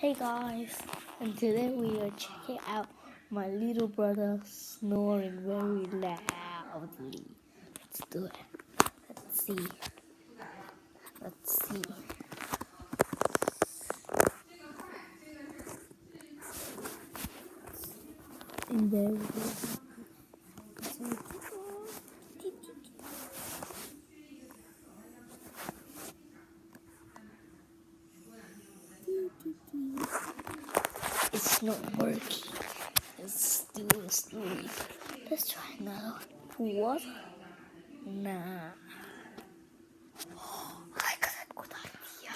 Hey guys, and today we are checking out my little brother snoring very loudly. Let's do it. Let's see. And there we go. It's not working. It's still asleep. Let's try now. What? Nah. I got a good idea.